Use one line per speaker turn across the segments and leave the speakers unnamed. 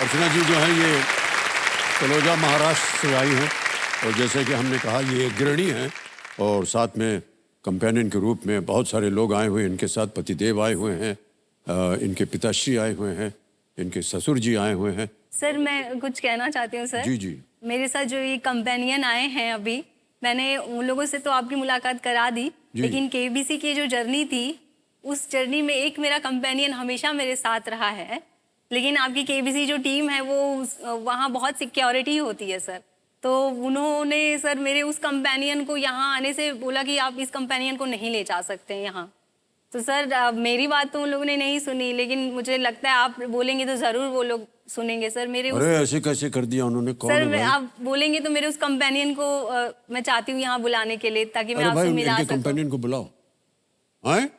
अर्चना जी जो है ये तलोजा महाराष्ट्र से आई हैं और जैसे कि हमने कहा ये एक गृहिणी हैं और साथ में कंपेनियन के रूप में बहुत सारे लोग आए हुए हैं। इनके साथ पतिदेव आए हुए हैं, इनके पिताश्री आए हुए हैं, इनके ससुर जी आए हुए हैं।
सर मैं कुछ कहना चाहती हूँ सर।
जी जी।
मेरे साथ जो ये कंपेनियन आए हैं अभी, मैंने उन लोगों से तो आपकी मुलाकात करा दी, लेकिन केबीसी की जो जर्नी थी उस जर्नी में एक मेरा कंपेनियन हमेशा मेरे साथ रहा है। लेकिन आपकी केबीसी जो टीम है वो वहाँ बहुत सिक्योरिटी होती है सर, तो उन्होंने सर मेरे उस कंपेनियन को यहाँ आने से बोला कि आप इस कंपेनियन को नहीं ले जा सकते यहाँ। तो सर मेरी बात तो उन लोगों ने नहीं सुनी, लेकिन मुझे लगता है आप बोलेंगे तो जरूर वो लोग सुनेंगे सर। मेरे
अरे ऐसे कैसे कर दिया उन्होंने? कौन
सर
है भाई?
आप बोलेंगे तो मेरे उस कंपेनियन को मैं चाहती हूँ यहाँ बुलाने के लिए, ताकि मैं आपसे मिला सकूं।
कंपेनियन को बुलाओ। हैं?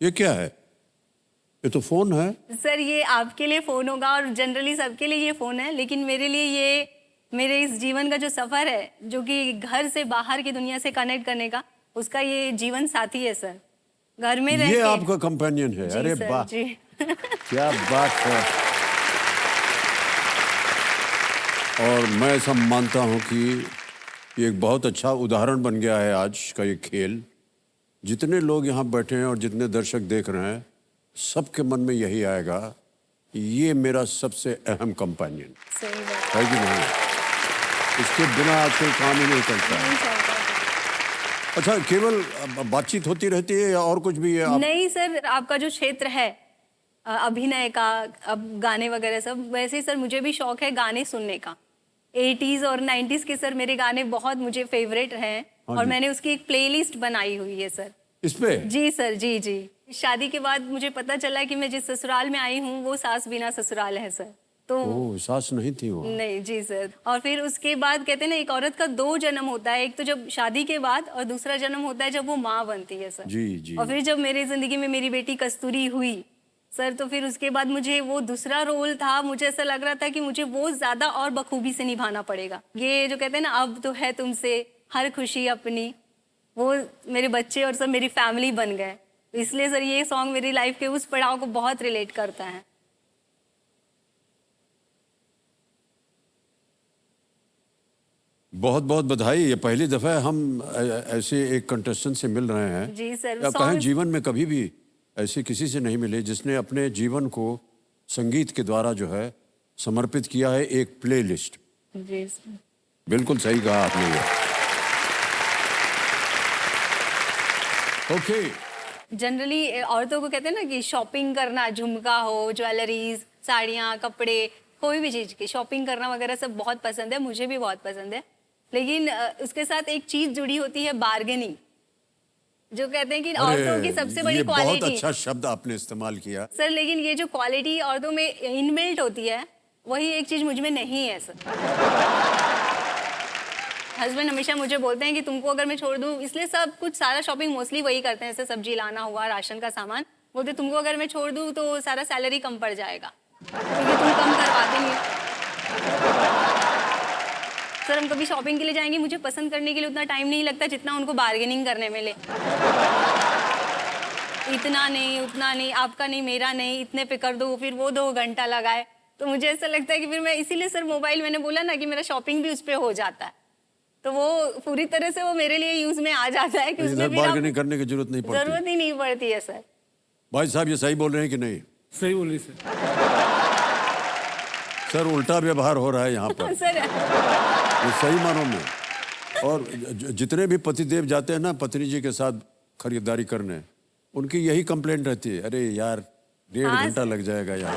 ये क्या है? ये तो फोन है
सर। ये आपके लिए फोन होगा और जनरली सबके लिए ये फोन है, लेकिन मेरे लिए ये मेरे इस जीवन का जो सफर है, जो कि घर से बाहर की दुनिया से कनेक्ट करने का, उसका ये जीवन साथी है सर। घर में रह
ये
के
आपका कंपेनियन है? अरे वाह, क्या बात है। और मैं ऐसा मानता हूं कि ये एक बहुत अच्छा उदाहरण बन गया है आज का ये खेल। जितने लोग यहाँ बैठे हैं और जितने दर्शक देख रहे हैं, सबके मन में यही आएगा, ये मेरा सबसे अहम कंपेनियन है कि नहीं? इसके बिना आजकल काम ही नहीं चलता है। अच्छा, केवल बातचीत होती रहती है या और कुछ भी है?
नहीं सर, आपका जो क्षेत्र है अभिनय का, अब गाने वगैरह सब, वैसे सर मुझे भी शौक है गाने सुनने का। 80s और 90s के सर मेरे गाने बहुत मुझे फेवरेट हैं और मैंने उसकी एक प्लेलिस्ट बनाई हुई है सर।
इस पे?
जी सर, जी जी। शादी के बाद मुझे पता चला कि मैं जिस ससुराल में आई हूँ वो सास बिना ससुराल है सर। तो
सास नहीं थी वो?
नहीं जी सर। और फिर उसके बाद कहते हैं ना, एक औरत का 2 जन्म होता है, एक तो जब शादी के बाद और दूसरा जन्म होता है जब वो माँ बनती है सर।
जी जी।
और फिर जब मेरी जिंदगी में मेरी बेटी कस्तूरी हुई सर, तो फिर उसके बाद मुझे वो दूसरा रोल था, मुझे ऐसा लग रहा था कि मुझे वो ज्यादा और बखूबी से निभाना पड़ेगा। ये जो कहते हैं ना, अब तो है तुमसे हर खुशी अपनी, वो मेरे बच्चे और सब मेरी फैमिली बन गए। इसलिए सर ये सॉन्ग मेरी लाइफ के उस पड़ाव को बहुत रिलेट करता है।
बहुत बहुत बधाई। ये पहली दफा हम ऐसे एक कंटेस्टेंट से मिल रहे हैं।
जी सर।
आप कहें जीवन में कभी भी ऐसे किसी से नहीं मिले जिसने अपने जीवन को संगीत के द्वारा जो है समर्पित किया है एक प्लेलिस्ट।
जी सर।
बिल्कुल सही कहा आपने ये। ओके।
जनरली औरतों को कहते हैं ना कि शॉपिंग करना, झुमका हो, ज्वेलरीज, साड़ियाँ, कपड़े, कोई भी चीज़ की शॉपिंग करना वगैरह सब बहुत पसंद है, मुझे भी बहुत पसंद है। लेकिन उसके साथ एक चीज़ जुड़ी होती है, बार्गेनिंग, जो कहते हैं कि औरतों की सबसे बड़ी क्वालिटी।
बहुत अच्छा शब्द आपने इस्तेमाल किया
सर। लेकिन ये जो क्वालिटी औरतों में इनबिल्ट होती है, वही एक चीज़ मुझ में नहीं है सर। हस्बैंड हमेशा मुझे बोलते हैं कि तुमको अगर मैं छोड़ दूं, इसलिए सब कुछ सारा शॉपिंग मोस्टली वही करते हैं, जैसे सब्जी लाना हुआ, राशन का सामान, बोलते तुमको अगर मैं छोड़ दूं तो सारा सैलरी कम पड़ जाएगा क्योंकि तुम कम करवाते नहीं। सर हम कभी शॉपिंग के लिए जाएंगे, मुझे पसंद करने के लिए उतना टाइम नहीं लगता जितना उनको बार्गेनिंग करने में ले। इतना नहीं, उतना नहीं, आपका नहीं, मेरा नहीं, इतने पे कर दो, फिर वो 2 घंटा लगाए। तो मुझे ऐसा लगता है कि फिर मैं इसीलिए सर मोबाइल, मैंने बोला ना कि मेरा शॉपिंग भी उस पर हो जाता है, तो वो पूरी तरह से वो मेरे लिए यूज में आ जाता है कि उसमें भी
बार्गेनिंग करने की जरूरत नहीं पड़ती।
जरूरत ही नहीं पड़ती है सर।
भाई साहब ये सही बोल रहे हैं कि नहीं?
सही बोल रही सर।
सर उल्टा व्यवहार हो रहा है यहाँ पर
सर
ये सही मानों में। और जितने भी पतिदेव जाते हैं ना पत्नी जी के साथ खरीदारी करने, उनकी यही कंप्लेंट रहती है, अरे यार 1.5 घंटा लग जाएगा यहाँ।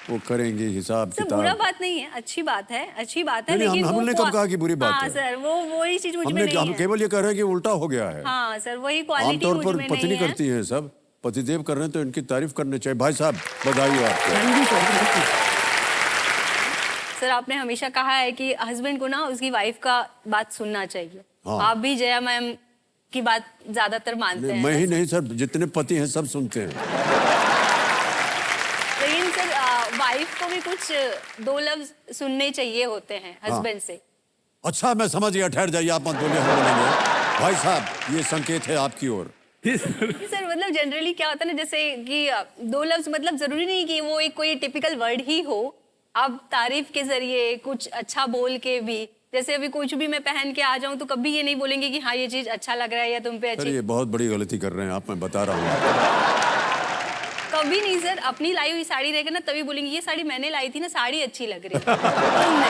वो करेंगे हिसाब किताब।
बुरा बात नहीं है, अच्छी बात है, अच्छी बात है। लेकिन
हमने कब कहा कि बुरी बात है?
हाँ सर, वही चीज मुझ में नहीं है।
हम केवल ये कह रहे हैं कि उल्टा हो गया है।
हाँ सर, वही क्वालिटी
आमतौर पर पत्नी करती है, सब पतिदेव कर रहे हैं तो इनकी तारीफ करनी चाहिए। भाई साहब बधाई हो आपको।
सर आपने हमेशा कहा है कि हस्बैंड को ना उसकी वाइफ का बात सुनना चाहिए। आप भी जया मैम की बात ज्यादातर मानते हैं।
मैं ही नहीं सर, जितने पति हैं सब सुनते हैं।
लेकिन सर वाइफ को भी कुछ 2 लफ्ज सुनने चाहिए होते हैं हस्बैंड से।
अच्छा मैं समझ गया, ठहर जाइए, आप मत बोलिए, हम बोलेंगे। भाई साहब ये संकेत है आपकी ओर।
सर मतलब जनरली क्या होता है ना, जैसे कि दो लफ्ज मतलब जरूरी नहीं कि वो एक कोई टिपिकल वर्ड ही हो, आप तारीफ के जरिए कुछ अच्छा बोल के भी, जैसे अभी कुछ भी मैं पहन के आ जाऊं तो कभी ये नहीं बोलेंगे कि हाँ ये चीज अच्छा लग रहा है या तुम पे
सर
अच्छी,
ये बहुत बड़ी गलती कर रहे हैं आप, मैं बता रहा हूँ।
कभी नहीं सर। अपनी लाई हुई साड़ी रहेगा ना तभी बोलेंगे ये साड़ी मैंने लाई थी ना, साड़ी अच्छी लग रही है। तुमने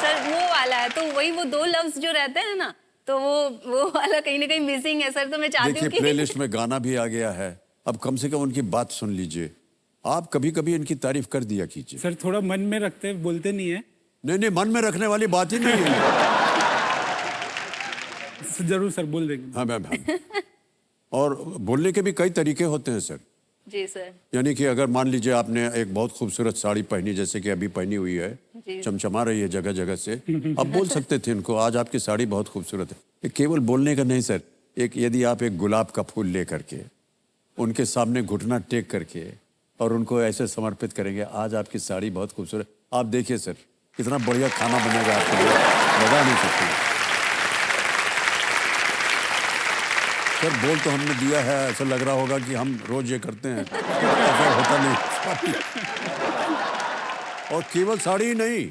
सर वो वाला है, तो वही वो दो लफ्ज जो रहते हैं ना, तो वो वाला कहीं ना कहीं मिसिंग है सर। तो मैं चाहती
देखिए
हूँ कि
प्लेलिस्ट में गाना भी आ गया है, अब कम से कम उनकी बात सुन लीजिए। आप कभी कभी इनकी तारीफ कर दिया कीजिए।
सर थोड़ा मन में रखते बोलते नहीं है।
नहीं नहीं, मन में रखने वाली बात ही नहीं है।
जरूर सर बोल देंगे।
हाँ मैम, और बोलने के भी कई तरीके होते हैं सर।
जी सर।
यानी कि अगर मान लीजिए आपने एक बहुत खूबसूरत साड़ी पहनी, जैसे कि अभी पहनी हुई है,
जी।
चमचमा रही है जगह जगह से, अब बोल सकते थे इनको आज आपकी साड़ी बहुत खूबसूरत है। ये केवल बोलने का नहीं सर, एक यदि आप एक गुलाब का फूल ले करके उनके सामने घुटना टेक करके और उनको ऐसे समर्पित करेंगे, आज आपकी साड़ी बहुत खूबसूरत, आप देखिए सर कितना बढ़िया खाना बनेगा आपके लिए, बता नहीं सकते सर। बोल तो हमने दिया है, ऐसा लग रहा होगा कि हम रोज ये करते हैं, ऐसा होता नहीं। और केवल साड़ी ही नहीं,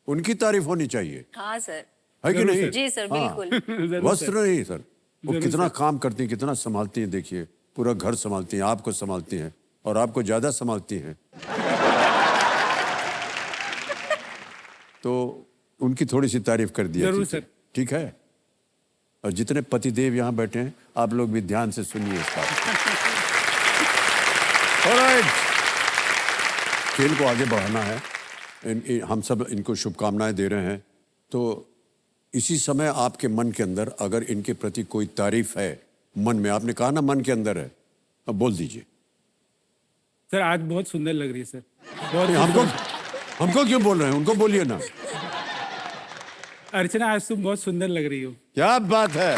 उनकी तारीफ होनी चाहिए,
हाँ सर।
है कि नहीं?
जी सर
हाँ।
बिल्कुल।
वस्त्र नहीं सर, वो कितना काम करती हैं, कितना संभालती हैं। देखिए पूरा घर संभालती हैं, आपको संभालती हैं और आपको ज्यादा संभालती हैं। तो उनकी थोड़ी सी तारीफ कर दिया
जरूर
कीजिए,
सर।
ठीक है? और जितने पतिदेव यहाँ बैठे हैं आप लोग भी ध्यान से सुनिए इस बात को। Alright. खेल को आगे बढ़ाना है, हम सब इनको शुभकामनाएं दे रहे हैं। तो इसी समय आपके मन के अंदर अगर इनके प्रति कोई तारीफ है, मन में, आपने कहा ना मन के अंदर है, अब बोल दीजिए।
सर आज बहुत सुंदर लग रही है सर, बहुत
हमको क्यों बोल रहे हैं, उनको बोलिए ना।
अर्चना आज तुम बहुत सुंदर लग रही हो।
क्या बात है।